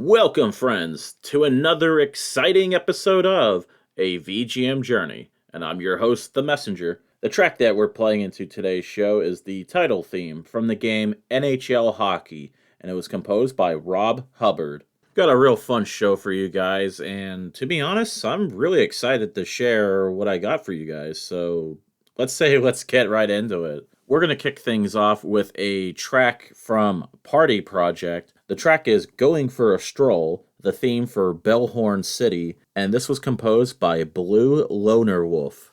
Welcome, friends, to another exciting episode of A VGM Journey, and I'm your host, The Messenger. The track that we're playing into today's show is the title theme from the game NHL Hockey, and it was composed by Rob Hubbard. Got a real fun show for you guys, and to be honest, I'm really excited to share what I got for you guys, so let's get right into it. We're going to kick things off with a track from Party Project. The track is Going for a Stroll, the theme for Bellhorn City, and this was composed by BlueLonerWolf.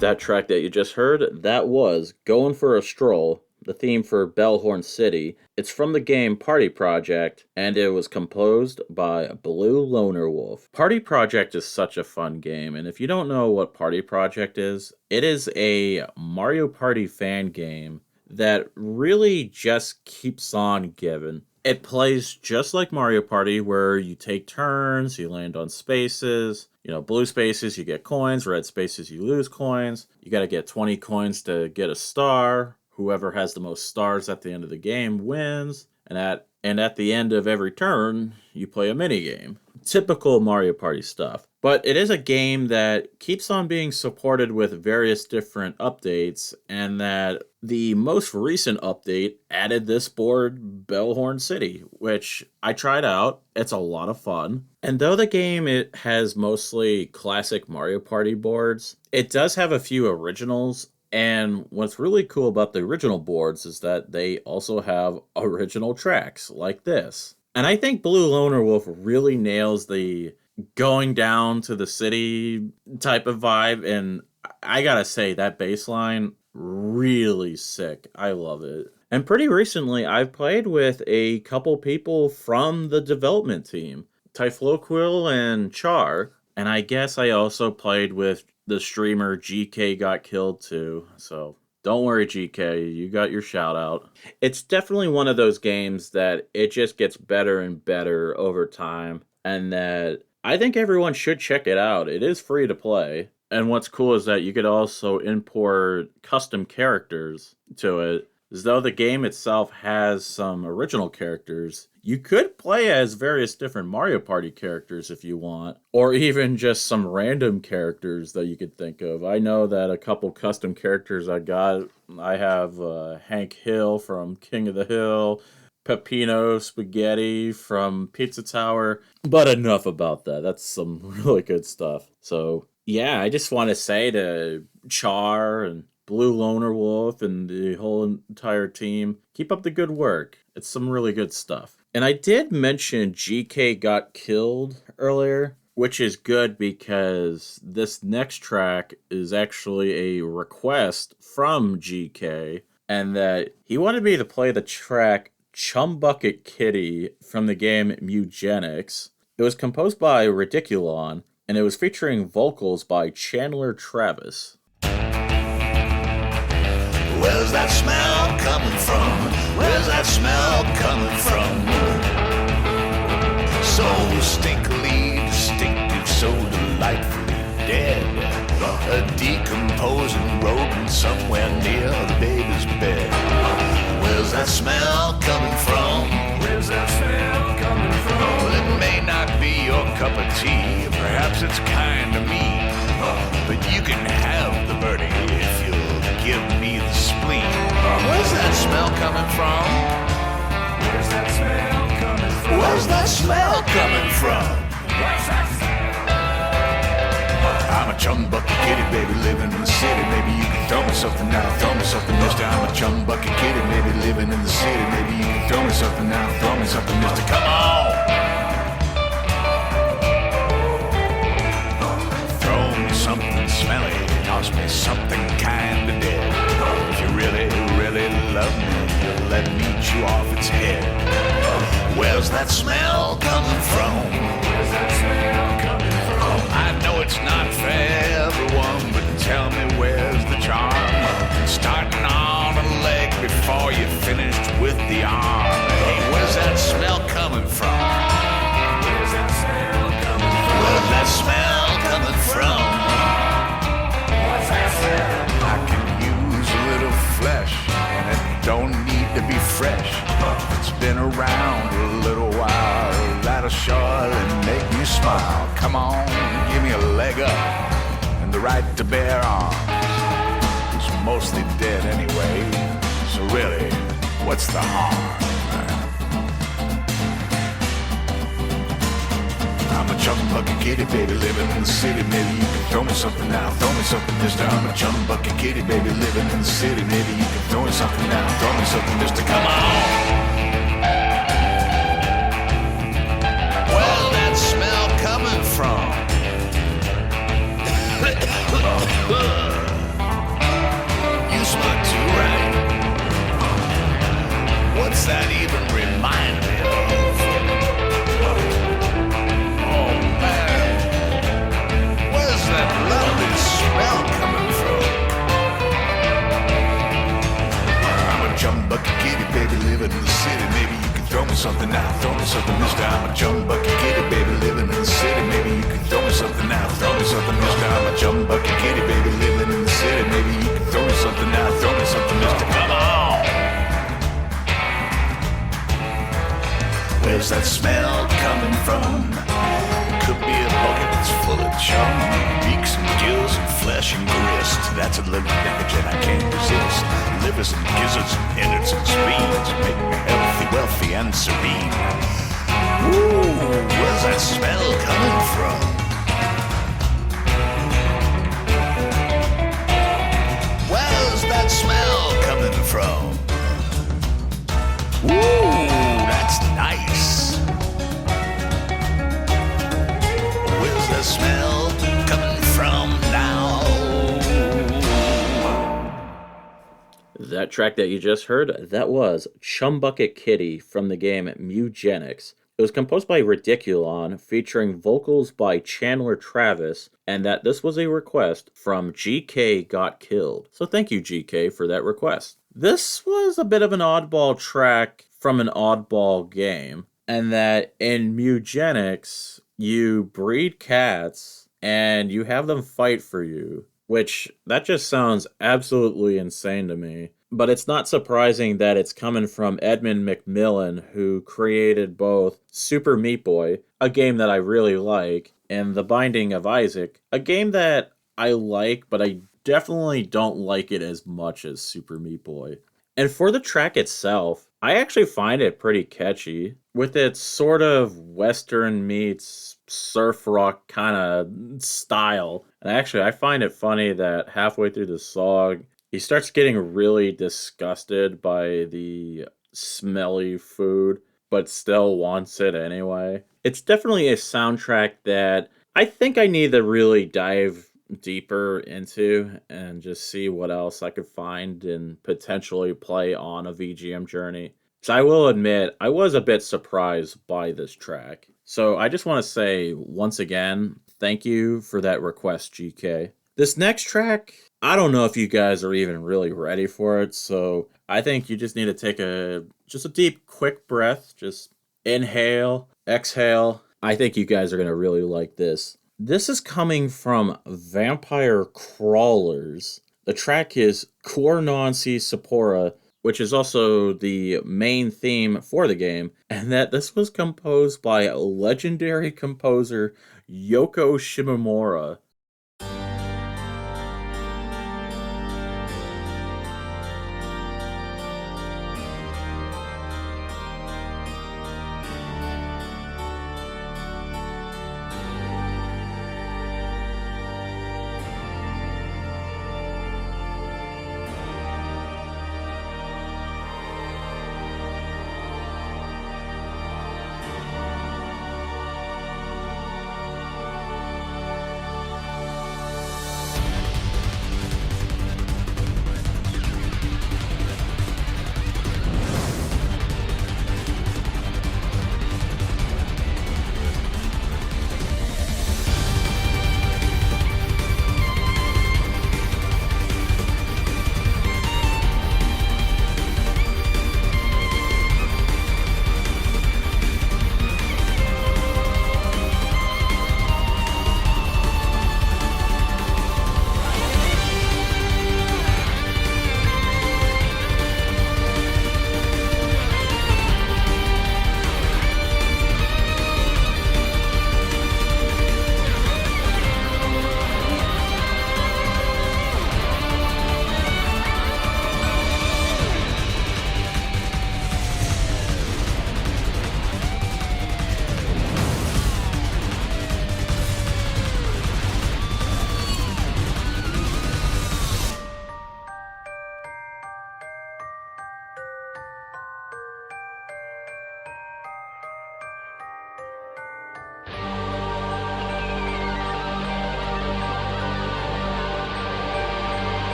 That track that you just heard, that was Going for a Stroll, the theme for Bellhorn City. It's from the game Party Project, and it was composed by BlueLonerWolf. Party Project is such a fun game, and if you don't know what Party Project is, it is a Mario Party fan game that really just keeps on giving. It plays just like Mario Party, where you take turns, you land on spaces. Blue spaces, you get coins. Red spaces, you lose coins. You got to get 20 coins to get a star. Whoever has the most stars at the end of the game wins. And at the end of every turn, you play a mini game. Typical Mario Party stuff. But it is a game that keeps on being supported with various different updates, and that the most recent update added this board, Bellhorn City, which I tried out. It's a lot of fun. And though the game it has mostly classic Mario Party boards, it does have a few originals. And what's really cool about the original boards is that they also have original tracks like this. And I think BlueLonerWolf really nails the going down to the city type of vibe. And I gotta say, that bass line, really sick. I love it. And pretty recently, I've played with a couple people from the development team, Typhloquil and Char. And I guess I also played with the streamer GK Got Killed too. So don't worry, GK, you got your shout out. It's definitely one of those games that it just gets better and better over time, and that I think everyone should check it out. It is free to play. And what's cool is that you could also import custom characters to it. As though the game itself has some original characters, you could play as various different Mario Party characters if you want, or even just some random characters that you could think of. I know that a couple custom characters I have Hank Hill from King of the Hill, Peppino Spaghetti from Pizza Tower, but enough about that. That's some really good stuff. So yeah, I just want to say to Char and BlueLonerWolf and the whole entire team. Keep up the good work. It's some really good stuff. And I did mention GK got killed earlier, which is good because this next track is actually a request from GK, and that he wanted me to play the track Chumbucket Kitty from the game Mewgenics. It was composed by Ridiculon, and it was featuring vocals by Chandler Travis. Where's that smell coming from? Where's that smell coming from? So stinkily distinctive, so delightfully dead. A decomposing rodent somewhere near the baby's bed. Where's that smell coming from? Where's that smell coming from? Well, it may not be your cup of tea, perhaps it's kind of mean, but you can have the birdie if you'll give me the spleen. Where's that smell coming from? Where's that smell coming from? Where's that smell coming from? Where's that smell? I'm a chumbucket kitty, baby, living in the city. Maybe you can throw me something now, throw me something, mister. I'm a chumbucket kitty, maybe living in the city. Maybe you can throw me something now, throw me something, mister. Come on! Throw me something smelly, toss me something kinda dead. If you really, really love me, you'll let me chew off its head. Where's that smell coming from? Where's that smell coming from? I know it's not for everyone, but tell me where's the charm? Starting on a leg before you finished with the arm. Hey, where's that smell coming from? Where's that smell coming from? Where's that smell coming from? What's that smell? I can use a little flesh, and it don't need to be fresh. It's been around a little while, that'll surely make me smile. Come on, give me a leg up and the right to bear arms. It's mostly dead anyway, so really, what's the harm? I'm a chumbucket kitty, baby, living in the city. Maybe you can throw me something now, throw me something, mister. I'm a chumbucket kitty, baby, living in the city. Maybe you can throw me something now, throw me something, mister. Come on! Where's that smell coming from? You smell too, right? What's that even remind me of? Oh man, where's that lovely smell coming from? I'm a chumbucket kitty, baby, living in the city. Maybe you can throw me something now, throw me something, mister. I'm a chumbucket kitty, baby, living in the city. Maybe you can throw me something now, throw me something, mister. I'm a chumbucket kitty, baby, living in the city. Maybe you can throw me something now, throw me something, mister. Come on! Where's that smell coming from? Could be a bucket that's full of chum, beaks and gills and flesh and grist. That's a living pathogen I can't resist. Livers and gizzards and innards and spleens make me healthy, wealthy, and serene. Ooh, where's that smell coming from? Where's that smell coming from? Ooh, that's nice. Where's that smell coming from now? That track that you just heard, that was Chumbucket Kitty from the game Mewgenics. It was composed by Ridiculon, featuring vocals by Chandler Travis, and that this was a request from GK Got Killed. So thank you, GK, for that request. This was a bit of an oddball track from an oddball game, and that in Mewgenics, you breed cats and you have them fight for you, which that just sounds absolutely insane to me. But it's not surprising that it's coming from Edmund McMillan, who created both Super Meat Boy, a game that I really like, and The Binding of Isaac, a game that I like, but I definitely don't like it as much as Super Meat Boy. And for the track itself, I actually find it pretty catchy, with its sort of Western meets surf rock kind of style. And actually, I find it funny that halfway through the song, He starts getting really disgusted by the smelly food, but still wants it anyway. It's definitely a soundtrack that I think I need to really dive deeper into and just see what else I could find and potentially play on a VGM journey. So I will admit, I was a bit surprised by this track. So I just want to say once again, thank you for that request, GK. This next track, I don't know if you guys are even really ready for it, so I think you just need to take a deep, quick breath. Just inhale, exhale. I think you guys are gonna really like this. This is coming from Vampire Crawlers. The track is Cuor Spaura, which is also the main theme for the game, and that this was composed by legendary composer Yoko Shimomura.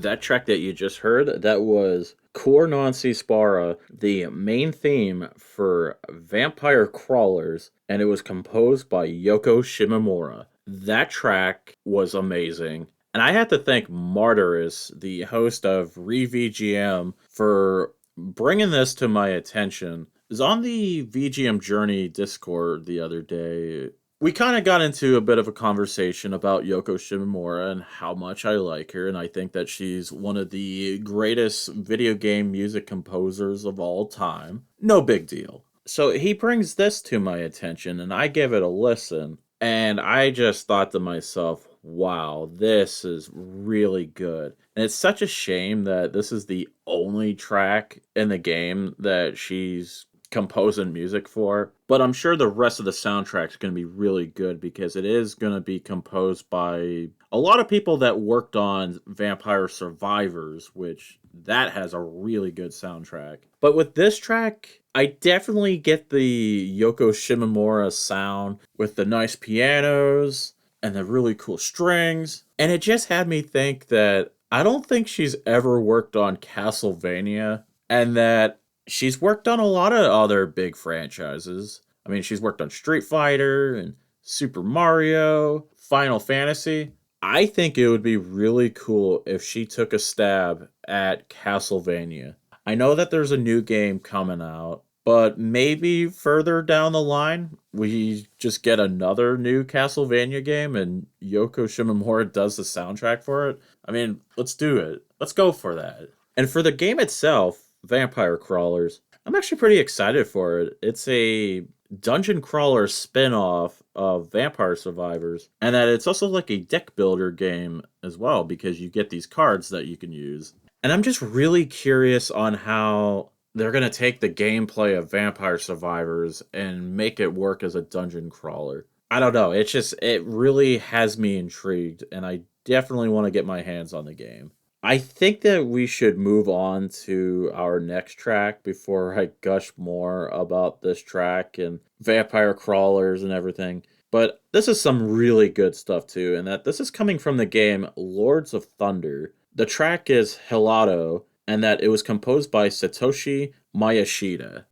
That track that you just heard, that was Cuor non si Spaura, the main theme for Vampire Crawlers, and it was composed by Yoko Shimomura. That track was amazing. And I have to thank Martyrus, the host of ReVGM, for bringing this to my attention. I was on the VGM Journey Discord the other day. We kind of got into a bit of a conversation about Yoko Shimomura and how much I like her, and I think that she's one of the greatest video game music composers of all time. No big deal. So he brings this to my attention, and I give it a listen, and I just thought to myself, wow, this is really good. And it's such a shame that this is the only track in the game that she's composing music for, but I'm sure the rest of the soundtrack is going to be really good because it is going to be composed by a lot of people that worked on Vampire Survivors, which that has a really good soundtrack. But with this track, I definitely get the Yoko Shimomura sound with the nice pianos and the really cool strings, and it just had me think that I don't think she's ever worked on Castlevania, and that she's worked on a lot of other big franchises. I mean, she's worked on Street Fighter and Super Mario, Final Fantasy. I think it would be really cool if she took a stab at Castlevania. I know that there's a new game coming out, but maybe further down the line, we just get another new Castlevania game and Yoko Shimomura does the soundtrack for it. I mean, let's do it. Let's go for that. And for the game itself, Vampire Crawlers, I'm actually pretty excited for it. It's a dungeon crawler spin-off of Vampire Survivors, and that it's also like a deck builder game as well because you get these cards that you can use. And I'm just really curious on how they're going to take the gameplay of Vampire Survivors and make it work as a dungeon crawler. I don't know, it really has me intrigued, and I definitely want to get my hands on the game. I think that we should move on to our next track before I gush more about this track and Vampire Crawlers and everything. But this is some really good stuff too, and that this is coming from the game Lords of Thunder. The track is Helado, and that it was composed by Satoshi Miyashita.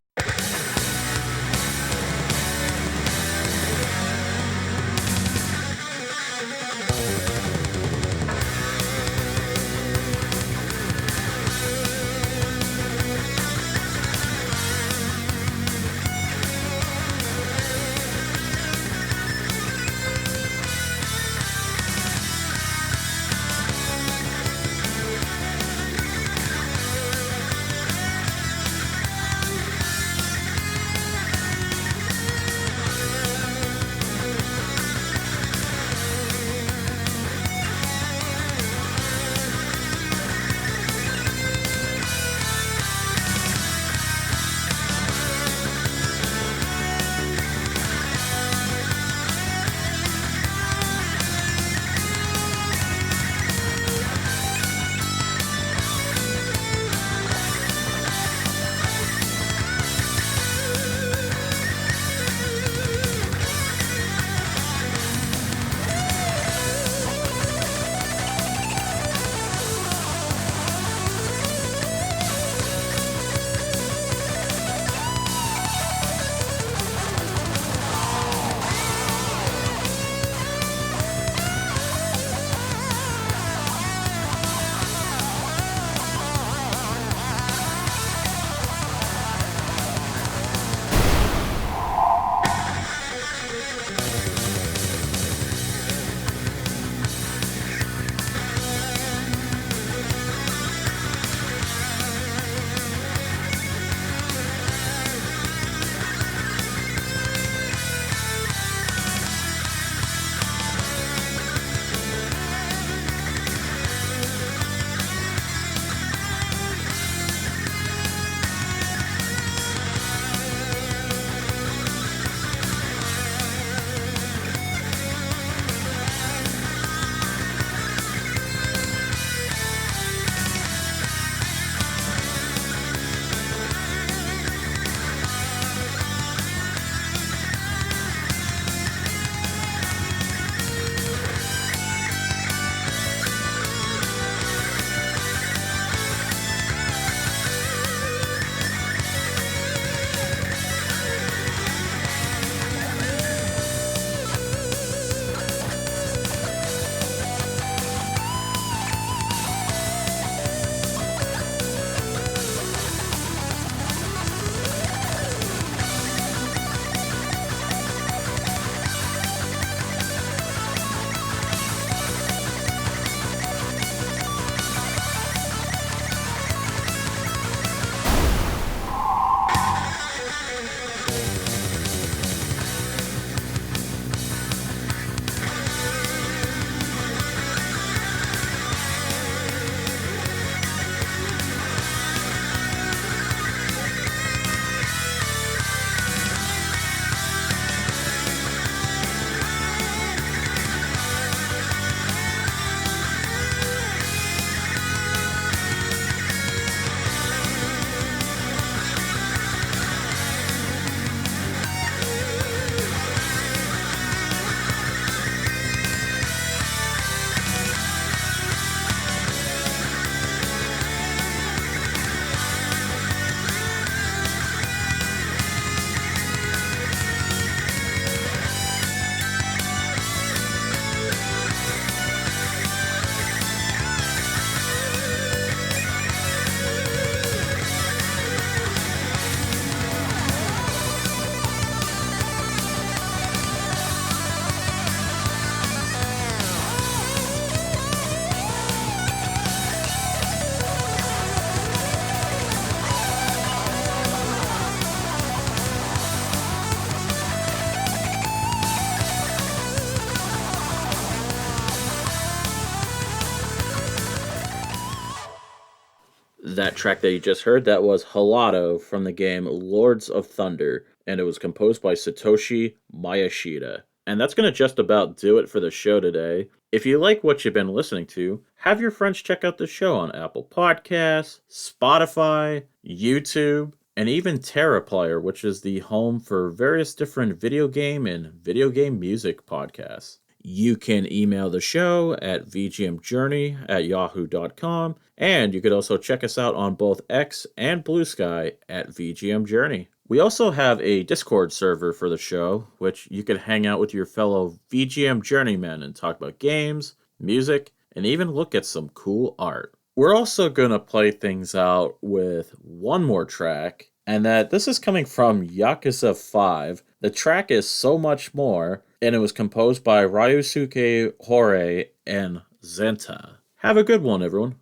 That track that you just heard, that was Helado from the game Lords of Thunder, and it was composed by Satoshi Miyashita. And that's going to just about do it for the show today. If you like what you've been listening to, have your friends check out the show on Apple Podcasts, Spotify, YouTube, and even TerraPlayer, which is the home for various different video game and video game music podcasts. You can email the show at vgmjourney@yahoo.com, and you could also check us out on both X and Blue Sky at VGMJourney. We also have a Discord server for the show, which you can hang out with your fellow VGM journeymen and talk about games, music, and even look at some cool art. We're also going to play things out with one more track, and this is coming from Yakuza 5. The track is So Much More, and it was composed by Ryosuke, Horii, and ZENTA. Have a good one, everyone.